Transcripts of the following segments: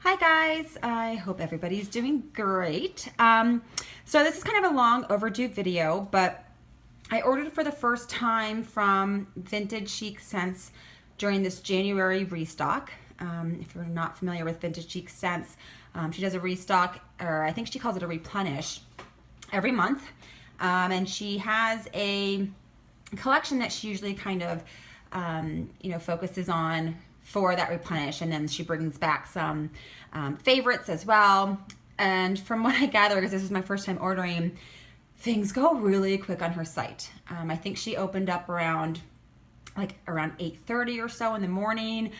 Hi guys, I hope everybody's doing great. So this is kind of a long overdue video, but I ordered for the first time from Vintage Chic Scents during this January restock. If you're not familiar with Vintage Chic Scents, she does a restock, or I think she calls it a replenish, every month. And she has a collection that she usually kind of, focuses on for that replenish, and then she brings back some favorites as well. And from what I gather, because this is my first time ordering, things go really quick on her site. I think she opened up around 8:30 or so in the morning,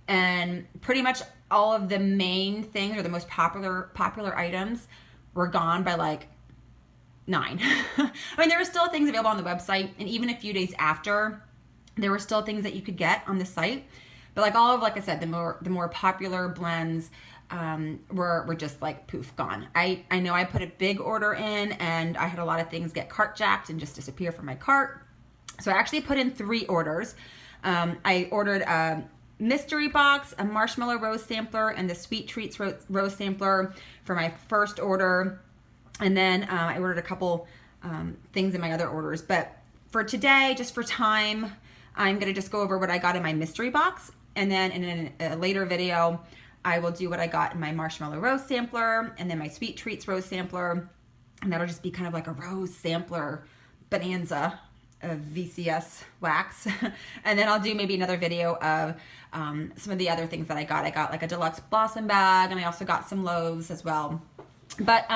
and pretty much all of the main things or the most popular items were gone by like 9. I mean, there were still things available on the website, and even a few days after, there were still things that you could get on the site. But like I said, the more popular blends were just like poof, gone. I know I put a big order in, and I had a lot of things get cart jacked and just disappear from my cart. So I actually put in 3 orders. I ordered a mystery box, a marshmallow rose sampler, and the sweet treats rose sampler for my first order. And then I ordered a couple things in my other orders. But for today, just for time, I'm going to just go over what I got in my mystery box. And then in a later video, I will do what I got in my marshmallow rose sampler and then my sweet treats rose sampler. And that'll just be kind of like a rose sampler bonanza of VCS wax. And then I'll do maybe another video of some of the other things that I got. I got like a deluxe blossom bag, and I also got some loaves as well. But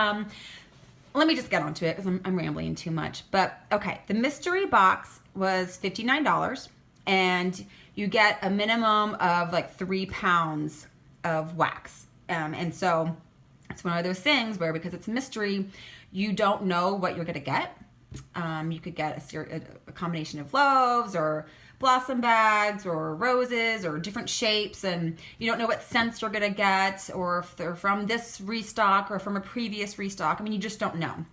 let me just get onto it because I'm rambling too much. But okay, the mystery box was $59, and you get a minimum of like 3 pounds of wax. And so it's one of those things where, because it's a mystery, you don't know what you're gonna get. You could get a combination of loaves or blossom bags or roses or different shapes, and you don't know what scents you're gonna get, or if they're from this restock or from a previous restock. I mean, you just don't know.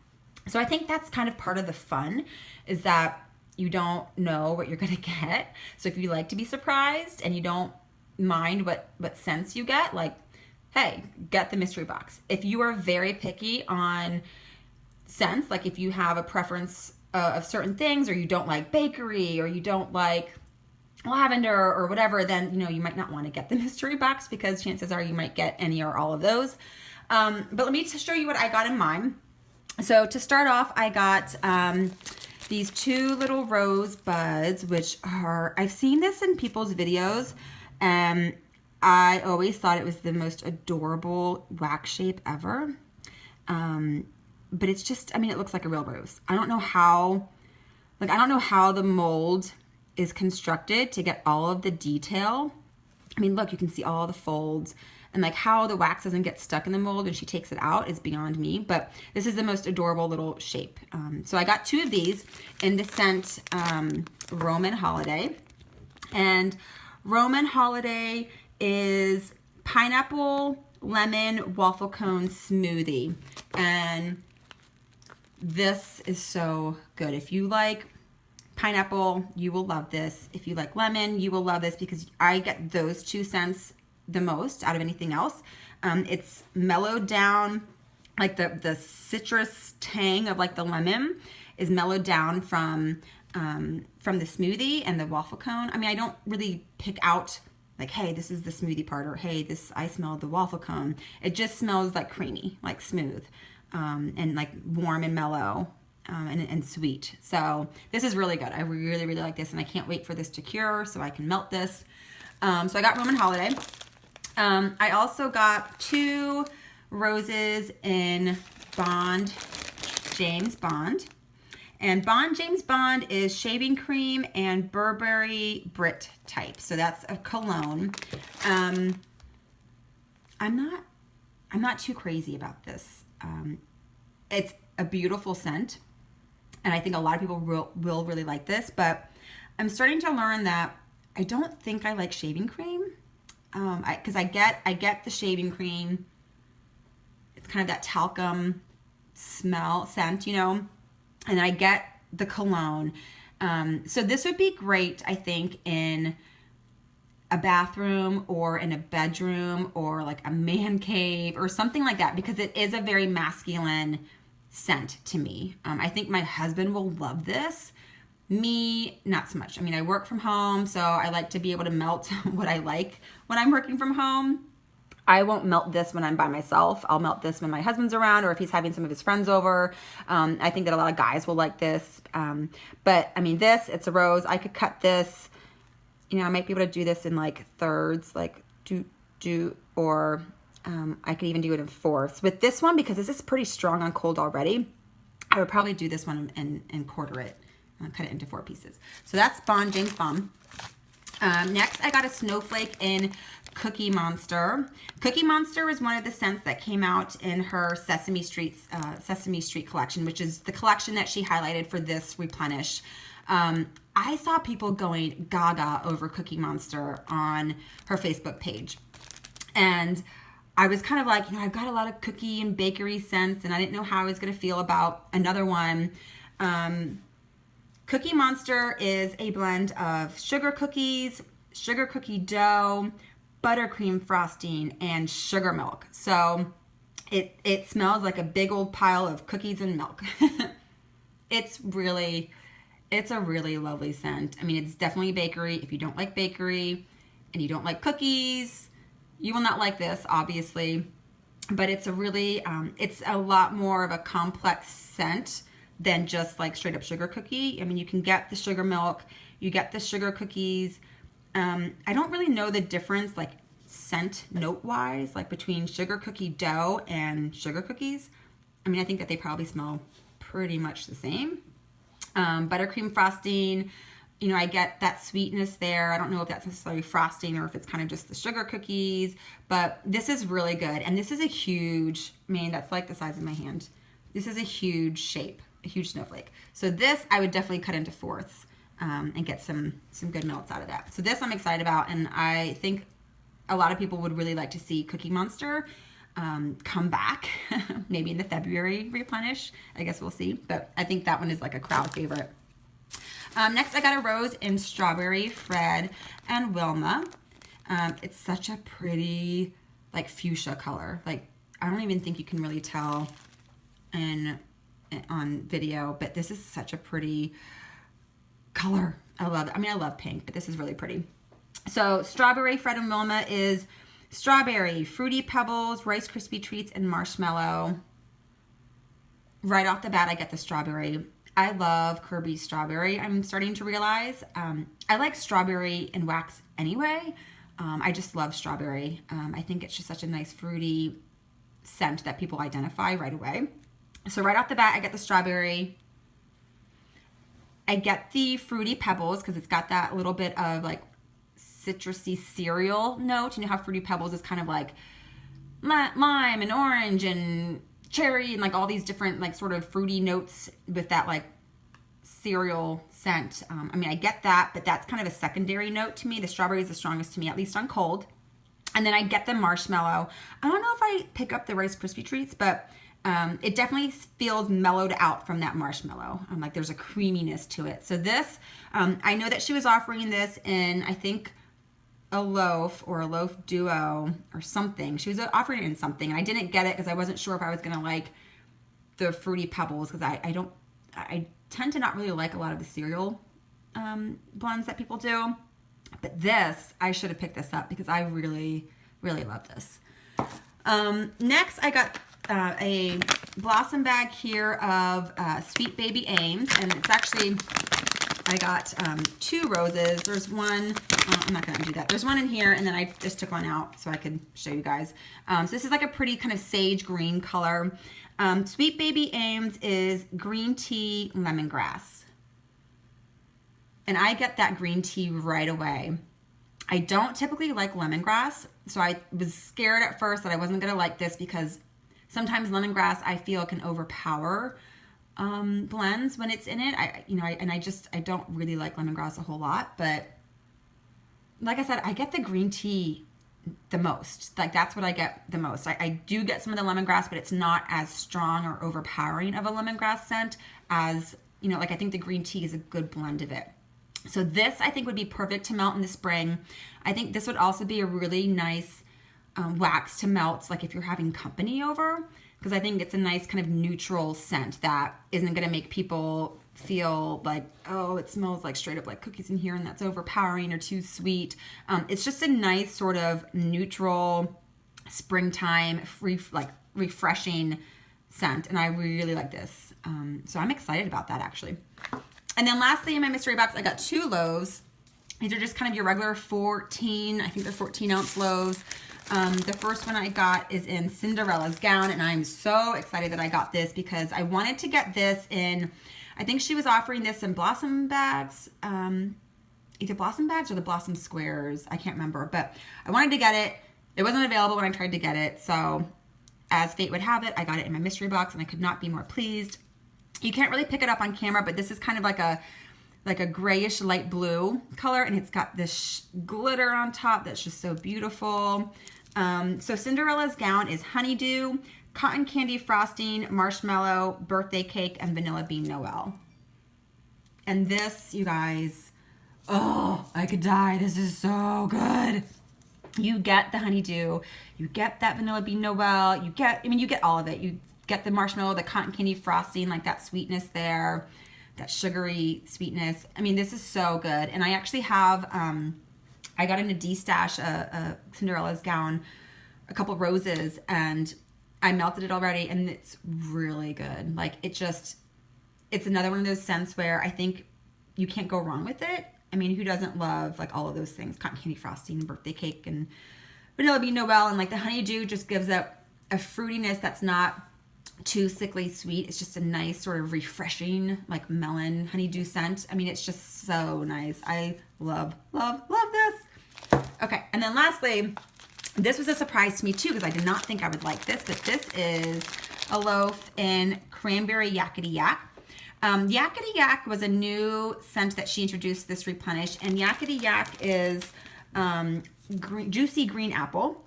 So I think that's kind of part of the fun, is that you don't know what you're gonna get. So if you like to be surprised and you don't mind what scents you get, like, hey, get the mystery box. If you are very picky on scents, like if you have a preference of certain things, or you don't like bakery, or you don't like lavender or whatever, then you might not want to get the mystery box, because chances are you might get any or all of those. But let me just show you what I got in mine. So to start off, I got these 2 little rose buds, which are, I've seen this in people's videos, and I always thought it was the most adorable wax shape ever. But it's just, I mean, it looks like a real rose. I don't know how the mold is constructed to get all of the detail. I mean, look, you can see all the folds, and like how the wax doesn't get stuck in the mold when she takes it out is beyond me. But this is the most adorable little shape. So I got 2 of these in the scent Roman Holiday. And Roman Holiday is pineapple lemon waffle cone smoothie. And this is so good. If you like pineapple, you will love this. If you like lemon, you will love this, because I get those 2 scents the most out of anything else. It's mellowed down, like the citrus tang of like the lemon is mellowed down from the smoothie and the waffle cone. I mean, I don't really pick out like, hey, this is the smoothie part, or hey, I smell the waffle cone. It just smells like creamy, like smooth, and like warm and mellow, and sweet. So this is really good. I really, really like this, and I can't wait for this to cure so I can melt this. So I got Roman Holiday. I also got 2 roses in Bond James Bond. And Bond James Bond is shaving cream and Burberry Brit type. So that's a cologne. I'm not too crazy about this. It's a beautiful scent, and I think a lot of people will really like this, but I'm starting to learn that I don't think I like shaving cream. Because I get the shaving cream. It's kind of that talcum scent, and I get the cologne. So this would be great, I think, in a bathroom or in a bedroom or like a man cave or something like that, because it is a very masculine scent to me. I think my husband will love this. Me, not so much. I mean, I work from home, so I like to be able to melt what I like when I'm working from home. I won't melt this when I'm by myself. I'll melt this when my husband's around or if he's having some of his friends over. I think that a lot of guys will like this. But I mean, it's a rose. I could cut this, you know, I might be able to do this in like thirds, like or I could even do it in fourths. With this one, because this is pretty strong on cold already, I would probably do this one and quarter it, cut it into 4 pieces. So that's Bon Jing Fum. Next, I got a snowflake in Cookie Monster. Cookie Monster is one of the scents that came out in her Sesame Street collection, which is the collection that she highlighted for this replenish. I saw people going gaga over Cookie Monster on her Facebook page. And I was kind of like, you know, I've got a lot of cookie and bakery scents, and I didn't know how I was going to feel about another one. Cookie Monster is a blend of sugar cookies, sugar cookie dough, buttercream frosting, and sugar milk. So it smells like a big old pile of cookies and milk. It's a really lovely scent. I mean, it's definitely bakery. If you don't like bakery and you don't like cookies, you will not like this, obviously. But it's a really, it's a lot more of a complex scent than just like straight up sugar cookie. I mean, you can get the sugar milk, you get the sugar cookies. I don't really know the difference, like scent note-wise, like between sugar cookie dough and sugar cookies. I mean, I think that they probably smell pretty much the same. Buttercream frosting, you know, I get that sweetness there. I don't know if that's necessarily frosting or if it's kind of just the sugar cookies, but this is really good. And this is a huge, I mean, that's like the size of my hand. This is a huge shape, a huge snowflake. So this, I would definitely cut into fourths and get some good melts out of that. So this I'm excited about, and I think a lot of people would really like to see Cookie Monster come back, maybe in the February replenish. I guess we'll see, but I think that one is like a crowd favorite. Next, I got a rose in Strawberry, Fred, and Wilma. It's such a pretty, like, fuchsia color. Like, I don't even think you can really tell on video, but this is such a pretty color. I love it. I mean, I love pink, but this is really pretty. So Strawberry, Fred, and Wilma is strawberry, fruity pebbles, Rice Krispie treats, and marshmallow. Right off the bat, I get the strawberry. I love Kirby's strawberry, I'm starting to realize. I like strawberry in wax anyway. I just love strawberry. I think it's just such a nice fruity scent that people identify right away. So right off the bat, I get the strawberry. I get the fruity pebbles because it's got that little bit of like citrusy cereal note. You know how Fruity Pebbles is kind of like lime and orange and cherry and like all these different like sort of fruity notes with that like cereal scent. I mean, I get that, but that's kind of a secondary note to me. The strawberry is the strongest to me, at least on cold. And then I get the marshmallow. I don't know if I pick up the Rice Krispie treats, but it definitely feels mellowed out from that marshmallow. Like there's a creaminess to it. So this, I know that she was offering this in, I think, a loaf or a loaf duo or something. She was offering it in something, and I didn't get it because I wasn't sure if I was gonna like the Fruity Pebbles because I tend to not really like a lot of the cereal blends that people do. But this, I should have picked this up because I really, really love this. Next, I got a blossom bag here of Sweet Baby Ames, and it's actually, I got 2 roses. There's one, I'm not gonna do that. There's one in here, and then I just took one out so I could show you guys. So this is like a pretty kind of sage green color. Sweet Baby Ames is green tea lemongrass. And I get that green tea right away. I don't typically like lemongrass, so I was scared at first that I wasn't gonna like this because sometimes lemongrass I feel can overpower blends when it's in it. I don't really like lemongrass a whole lot, but like I said, I get the green tea the most. Like that's what I get the most. I do get some of the lemongrass, but it's not as strong or overpowering of a lemongrass scent as, you know, like I think the green tea is a good blend of it. So this I think would be perfect to melt in the spring. I think this would also be a really nice wax to melt, like if you're having company over, because I think it's a nice kind of neutral scent that isn't going to make people feel like, oh, it smells like straight up like cookies in here and that's overpowering or too sweet. It's just a nice sort of neutral springtime refreshing scent, and I really like this. So I'm excited about that actually. And then lastly in my mystery box, I got 2 loaves. These are just kind of your regular 14, I think they're 14-ounce loaves. The first one I got is in Cinderella's Gown, and I'm so excited that I got this because I wanted to get this in, I think she was offering this in Blossom bags, either Blossom bags or the Blossom squares, I can't remember, but I wanted to get it. It wasn't available when I tried to get it, so as fate would have it, I got it in my mystery box, and I could not be more pleased. You can't really pick it up on camera, but this is kind of like a grayish light blue color, and it's got this glitter on top that's just so beautiful. So Cinderella's Gown is honeydew, cotton candy frosting, marshmallow, birthday cake, and vanilla bean Noel. And this, you guys, oh, I could die. This is so good. You get the honeydew, you get that vanilla bean Noel, you get all of it. You get the marshmallow, the cotton candy frosting, like that sweetness there, that sugary sweetness. I mean, this is so good. And I actually have, I got in a D-stash, Cinderella's Gown, a couple roses, and I melted it already, and it's really good. Like, it's another one of those scents where I think you can't go wrong with it. I mean, who doesn't love like all of those things, cotton candy frosting and birthday cake and vanilla bean Noel, and like the honeydew just gives it a fruitiness that's not too sickly sweet. It's just a nice sort of refreshing like melon honeydew scent. I mean, it's just so nice. I love, love, love this. Okay, and then lastly, this was a surprise to me too because I did not think I would like this, but this is a loaf in Cranberry Yakety Yak. Yakety Yak was a new scent that she introduced this replenish, and Yakety Yak is juicy green apple.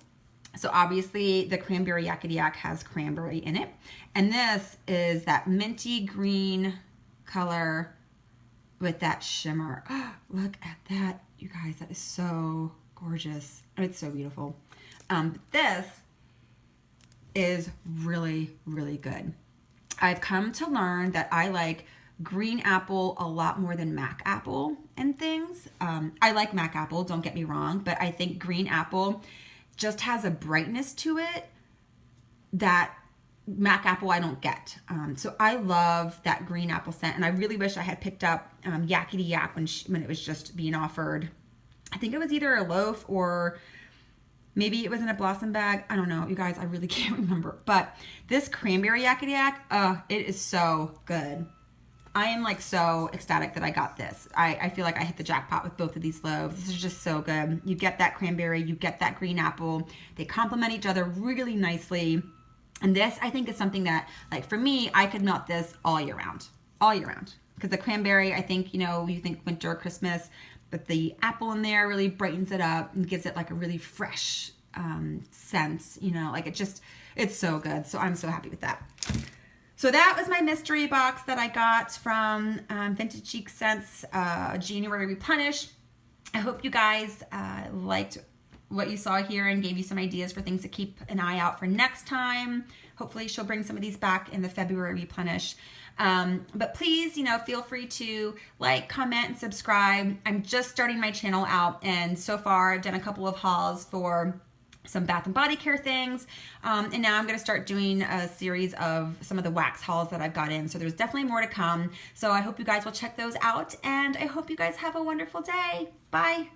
So obviously the Cranberry Yakety Yak has cranberry in it. And this is that minty green color with that shimmer. Oh, look at that, you guys, that is so gorgeous. It's so beautiful. This is really, really good. I've come to learn that I like green apple a lot more than Mac apple and things. I like Mac apple, don't get me wrong, but I think green apple just has a brightness to it that Mac apple I don't get. So I love that green apple scent, and I really wish I had picked up Yakety Yak when it was just being offered. I think it was either a loaf or maybe it was in a Blossom bag. I don't know, you guys, I really can't remember. But this Cranberry Yakety Yak, it is so good. I am like so ecstatic that I got this. I feel like I hit the jackpot with both of these loaves. This is just so good. You get that cranberry, you get that green apple. They complement each other really nicely. And this, I think, is something that, like for me, I could melt this all year round. All year round. Because the cranberry, I think, you think winter or Christmas, but the apple in there really brightens it up and gives it like a really fresh scent. Like it's so good. So I'm so happy with that. So that was my mystery box that I got from Vintage Chic Scents January replenish. I hope you guys liked what you saw here and gave you some ideas for things to keep an eye out for next time. Hopefully she'll bring some of these back in the February replenish. But please, feel free to like, comment, and subscribe. I'm just starting my channel out, and so far I've done a couple of hauls for some bath and body care things, and now I'm going to start doing a series of some of the wax hauls that I've got in, so there's definitely more to come. So I hope you guys will check those out, and I hope you guys have a wonderful day. Bye.